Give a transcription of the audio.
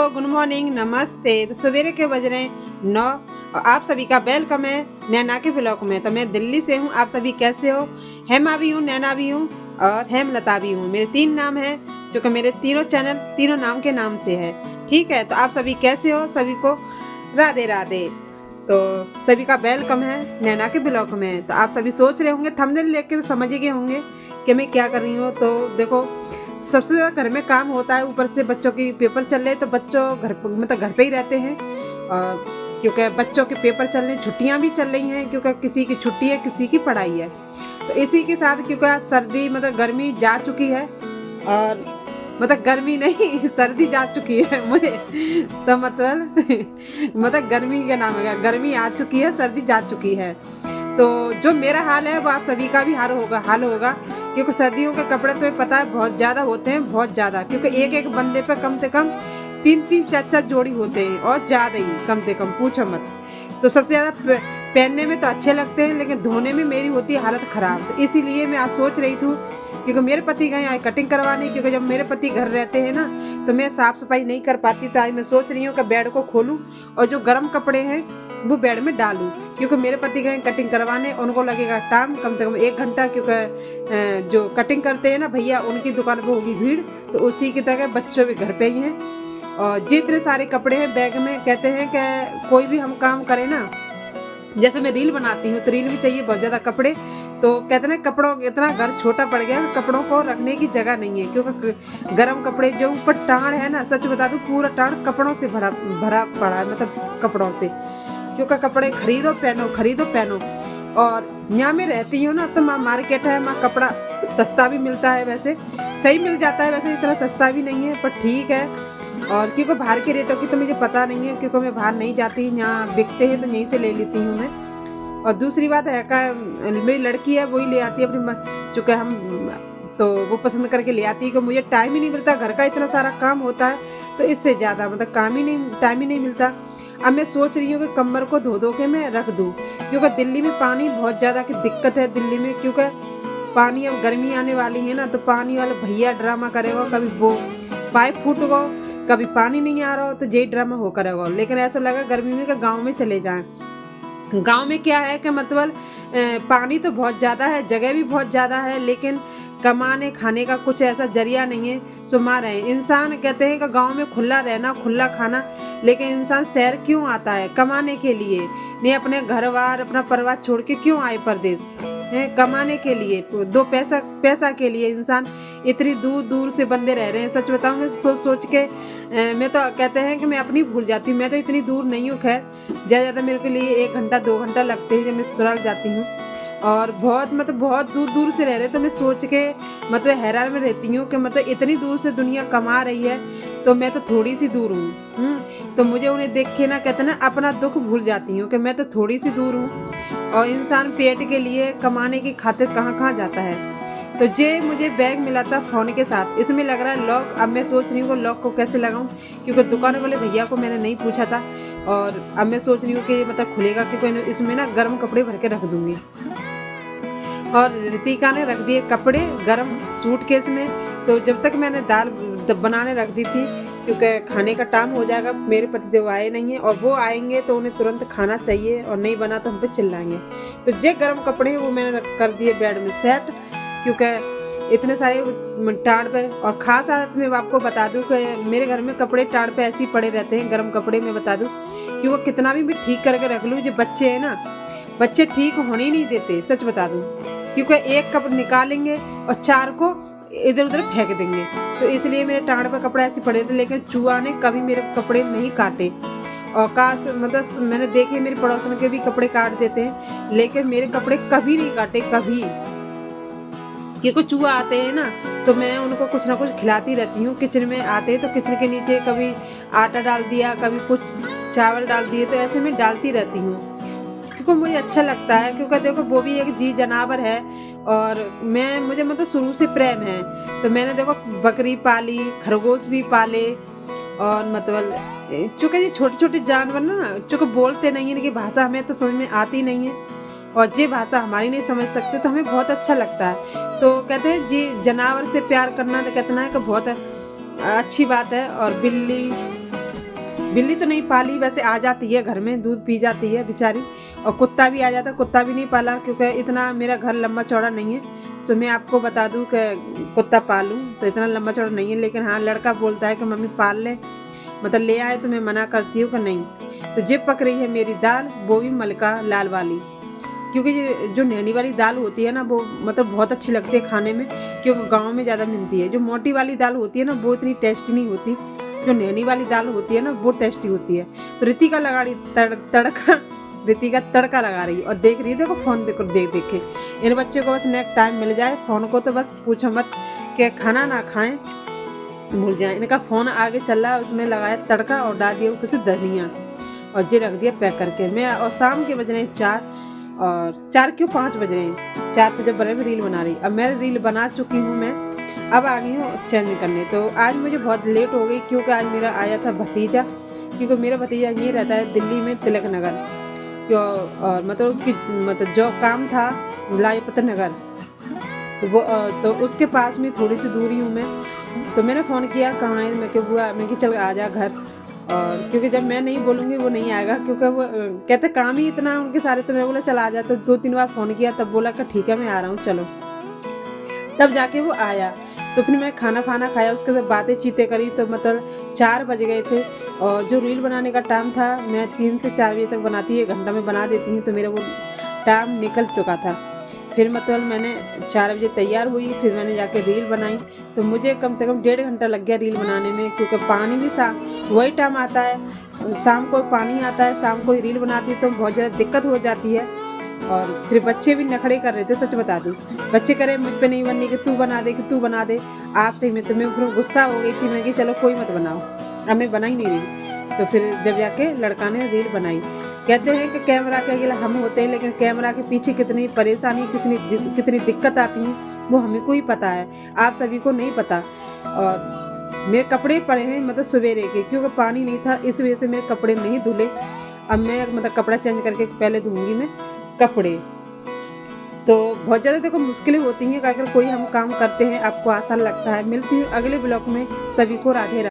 Good morning, नमस्ते। तो सवेरे के बज रहे हैं 9 और आप सभी का वेलकम है नैना के ब्लॉग में। तो मैं दिल्ली से हूँ। आप सभी कैसे हो? हेमा भी हूँ, नैना भी हूँ और हेमलता भी हूँ। मेरे 3 नाम हैं जो कि मेरे तीनों चैनल तीनों नाम के नाम से है। ठीक है, तो आप सभी कैसे हो? सभी को राधे राधे। तो सभी का वेलकम है नैना के ब्लॉग में। तो आप सभी सोच रहे होंगे, थंबनेल देख के तो समझ ही गए होंगे कि मैं क्या कर रही हूँ। तो देखो, सबसे ज़्यादा घर में काम होता है, ऊपर से बच्चों की पेपर चल रहे, तो बच्चों घर पे ही रहते हैं। और क्योंकि बच्चों के पेपर चल रहे, छुट्टियां भी चल रही हैं, क्योंकि किसी की छुट्टी है, किसी की पढ़ाई है। तो इसी के साथ क्योंकि आज सर्दी गर्मी जा चुकी है, और गर्मी नहीं सर्दी जा चुकी है मुझे तो गर्मी का नाम है, गर्मी आ चुकी है, सर्दी जा चुकी है। तो जो मेरा हाल है वो आप सभी का भी हाल होगा, क्योंकि सर्दियों के कपड़े तो पता है बहुत ज़्यादा होते हैं, बहुत ज़्यादा, क्योंकि एक बंदे पर कम से कम 3-3 4-4 जोड़ी होते हैं, और ज़्यादा ही, कम से कम पूछो मत। तो सबसे ज़्यादा पहनने में तो अच्छे लगते हैं, लेकिन धोने में मेरी होती है हालत ख़राब। तो इसीलिए मैं आज सोच रही थी, क्योंकि मेरे पति गए आए कटिंग करवाने, क्योंकि जब मेरे पति घर रहते हैं ना, तो मैं साफ़ सफाई नहीं कर पाती। तो आज मैं सोच रही हूँ कि बेड को खोलूँ और जो गर्म कपड़े हैं वो बेड में डालूं, क्योंकि मेरे पति गए कटिंग करवाने, उनको लगेगा टाइम कम से कम 1 घंटा, क्योंकि जो कटिंग करते हैं ना भैया, उनकी दुकान पे होगी भीड़। तो उसी की तरह बच्चों भी घर पे ही हैं, और जितने सारे कपड़े हैं बैग में। कहते हैं कि कोई भी हम काम करें ना, जैसे मैं रील बनाती हूँ तो रील में चाहिए बहुत ज़्यादा कपड़े। तो कहते हैं कपड़ों इतना घर छोटा पड़ गया कि कपड़ों को रखने की जगह नहीं है, क्योंकि गर्म कपड़े जो ऊपर टाण है ना, सच बता दूँ पूरा टाण कपड़ों से भरा पड़ा है, कपड़ों से, क्योंकि कपड़े खरीदो पहनो। और यहाँ में रहती हूँ ना, तो मार्केट है, वहाँ कपड़ा सस्ता भी मिलता है, वैसे सही मिल जाता है, वैसे इतना सस्ता भी नहीं है, पर ठीक है। और क्योंकि बाहर के रेटों की तो मुझे पता नहीं है, क्योंकि मैं बाहर नहीं जाती, यहाँ बिकते हैं तो यहीं से ले लेती हूँ मैं। और दूसरी बात है मेरी लड़की है, वही ले आती है अपनी, चूँकि हम तो वो पसंद करके ले आती है, कि मुझे टाइम ही नहीं मिलता, घर का इतना सारा काम होता है, तो इससे ज़्यादा टाइम ही नहीं मिलता। अब मैं सोच रही हूँ कि कमर को धो के मैं रख दूँ, क्योंकि दिल्ली में पानी बहुत ज़्यादा की दिक्कत है दिल्ली में, क्योंकि पानी अब गर्मी आने वाली है ना, तो पानी वाला भैया ड्रामा करेगा, कभी वो पाइप फूट गो, कभी पानी नहीं आ रहा हो, तो यही ड्रामा हो करेगा। लेकिन ऐसा लगा गर्मी में कि गाँव में चले जाएँ। गांव में क्या है कि पानी तो बहुत ज़्यादा है, जगह भी बहुत ज़्यादा है, लेकिन कमाने खाने का कुछ ऐसा जरिया नहीं है। सुमा रहे इंसान कहते हैं कि गांव में खुला रहना, खुला खाना, लेकिन इंसान शहर क्यों आता है? कमाने के लिए, नहीं अपने घर बार अपना परिवार छोड़ के क्यों आए परदेश है? कमाने के लिए, 2 पैसा के लिए इंसान इतनी दूर दूर से बंदे रह रहे हैं। सच बताऊँ, सोच के मैं तो कहते हैं कि मैं अपनी भूल जाती हूँ। मैं तो इतनी दूर नहीं हूँ, खैर ज़्यादा मेरे के लिए 1 घंटा 2 घंटा लगते हैं जब मैं ससुराल जाती हूँ, और बहुत दूर दूर से रह रहे। तो मैं सोच के हैरान में रहती हूँ कि इतनी दूर से दुनिया कमा रही है, तो मैं तो थोड़ी सी दूर हूँ। तो मुझे उन्हें देख के ना, कहते ना, अपना दुख भूल जाती हूँ कि मैं तो थोड़ी सी दूर हूँ, और इंसान पेट के लिए कमाने की खातिर कहाँ जाता है। तो ये मुझे बैग मिला था फ़ोन के साथ, इसमें लग रहा है लॉक। अब मैं सोच रही हूँ लॉक को कैसे लगाऊं, क्योंकि दुकान वाले भैया को मैंने नहीं पूछा था, और अब मैं सोच रही हूँ कि खुलेगा, क्योंकि इसमें ना गर्म कपड़े भर के रख दूँगी। और रितिका ने रख दिए कपड़े गर्म सूटकेस में। तो जब तक मैंने दाल बनाने रख दी थी, क्योंकि खाने का टाइम हो जाएगा, मेरे पतिदेव आए नहीं हैं, और वो आएंगे तो उन्हें तुरंत खाना चाहिए, और नहीं बना तो हम पे चिल्लाएंगे। तो जो गर्म कपड़े हैं वो मैंने कर दिए बेड में सेट, क्योंकि इतने सारे टाड़ पे। और ख़ास आदत में आपको बता दूं कि मेरे घर में कपड़े टाड़ पे ऐसे ही पड़े रहते हैं, गर्म कपड़े में बता दूं, क्योंकि कितना भी मैं ठीक करके रख लूँ, जो बच्चे हैं ना, बच्चे ठीक होने ही नहीं देते, सच बता दूं, क्योंकि 1 कप निकालेंगे और 4 को इधर उधर फेंक देंगे। तो इसलिए मेरे टाड़ पे कपड़े ऐसे पड़े थे, लेकिन चूहा ने कभी मेरे कपड़े नहीं काटे। और काश मैंने देखे मेरे पड़ोसन के भी कपड़े काट देते हैं, लेकिन मेरे कपड़े कभी नहीं काटे, कभी। क्योंकि चूहा आते हैं ना, तो मैं उनको कुछ ना कुछ खिलाती रहती हूँ। किचन में आते हैं तो किचन के नीचे कभी आटा डाल दिया, कभी कुछ चावल डाल दिए, तो ऐसे में डालती रहती हूँ, क्योंकि मुझे अच्छा लगता है। क्योंकि देखो वो भी एक जी जानवर है, और मुझे शुरू से प्रेम है। तो मैंने देखो बकरी पाली, खरगोश भी पाले, और चूँकि ये छोटे छोटे जानवर ना, चूँकि बोलते नहीं है, इनकी भाषा हमें तो समझ में आती नहीं है, और ये भाषा हमारी नहीं समझ सकते, तो हमें बहुत अच्छा लगता है। तो कहते हैं जी जानवर से प्यार करना, तो कहते हैं कि बहुत अच्छी बात है। और बिल्ली, बिल्ली तो नहीं पाली, वैसे आ जाती है घर में, दूध पी जाती है बेचारी। और कुत्ता भी आ जाता है, कुत्ता भी नहीं पाला क्योंकि इतना मेरा घर लंबा चौड़ा नहीं है। सो मैं आपको बता दूं कि कुत्ता पालूं तो इतना लंबा चौड़ा नहीं है, लेकिन हाँ लड़का बोलता है कि मम्मी पाल ले, मतलब ले आए, तो मैं मना करती हूँ कि नहीं। तो जे पक रही है मेरी दाल, वो भी मलका लाल वाली, क्योंकि ये जो नैनी वाली दाल होती है ना वो मतलब बहुत अच्छी लगती है खाने में, क्योंकि गांव में ज़्यादा मिलती है। जो मोटी वाली दाल होती है ना वो इतनी टेस्टी नहीं होती, जो नैनी वाली दाल होती है ना वो टेस्टी होती है। तो रितिका लगा रही तड़का, रितिका तड़का लगा रही और देख रही है, देखो फ़ोन देखो, देख के इन बच्चों को बस नेक्स्ट टाइम मिल जाए फ़ोन को तो बस पूछो मत कि खाना ना खाएं भूल जाए। इनका फ़ोन आगे चल रहा है, उसमें लगाया तड़का और डाल दिया ऊपर से धनिया और ये रख दिया पैक करके। मैं और शाम के बज रहे हैं 4 और 4 क्यों 5 बज रहे हैं, 4 तो जब बने में रील बना रही। अब मैं रील बना चुकी हूँ, मैं अब आ गई हूँ चेंज करने। तो आज मुझे बहुत लेट हो गई क्योंकि आज मेरा आया था भतीजा, क्योंकि मेरा भतीजा ये रहता है दिल्ली में तिलक नगर, क्यों और मतलब उसकी मतलब जो काम था लाजपत नगर, तो वो तो उसके पास में थोड़ी सी दूरी हूँ मैं। तो मैंने फ़ोन किया कहाँ है, मैं क्यों बुआ, मैं कि चल आ जा घर। और क्योंकि जब मैं नहीं बोलूँगी वो नहीं आएगा, क्योंकि वो कहते काम ही इतना उनके सारे, तो मैं बोला चल आ जा। तो 2-3 बार फ़ोन किया, तब बोला कि ठीक है मैं आ रहा हूँ चलो, तब जाके वो आया। तो फिर मैं खाना खाया, उसके साथ बातें चीतें करी, तो मतलब 4 बज गए थे। और जो रील बनाने का टाइम था, मैं 3 से 4 बजे तक बनाती है, 1 घंटा में बना देती हूँ, तो मेरा वो टाइम निकल चुका था। फिर मतलब मैंने 4 बजे तैयार हुई, फिर मैंने जाके रील बनाई। तो मुझे कम से कम 1.5 घंटा लग गया रील बनाने में, क्योंकि पानी भी वही टाइम आता है, शाम को पानी आता है, शाम को ही रील बनाती तो बहुत ज़्यादा दिक्कत हो जाती है। और फिर बच्चे भी नखड़े कर रहे थे, सच बता दूँ, बच्चे करे मुझ पे नहीं बनने कि तू बना दे, कि तू बना दे आपसे ही। मैं तो मैं फिर गुस्सा हो गई थी, मैं कि चलो कोई मत बनाओ, अब मैं बना ही नहीं रही। तो फिर जब जाके लड़का ने रील बनाई, कहते हैं कि कैमरा के अकेला हम होते हैं, लेकिन कैमरा के पीछे कितनी परेशानी, कितनी दिक्कत आती है वो हमें को ही पता है, आप सभी को नहीं पता। और मेरे कपड़े पड़े हैं मतलब सवेरे के, क्योंकि पानी नहीं था इस वजह से मेरे कपड़े नहीं धुले। अब मैं मतलब कपड़ा चेंज करके पहले धोऊंगी मैं कपड़े। तो बहुत ज़्यादा देखो मुश्किलें होती हैं, अगर कोई हम काम करते हैं आपको आसान लगता है। मिलती हूँ अगले ब्लॉग में, सभी को राधे राधे।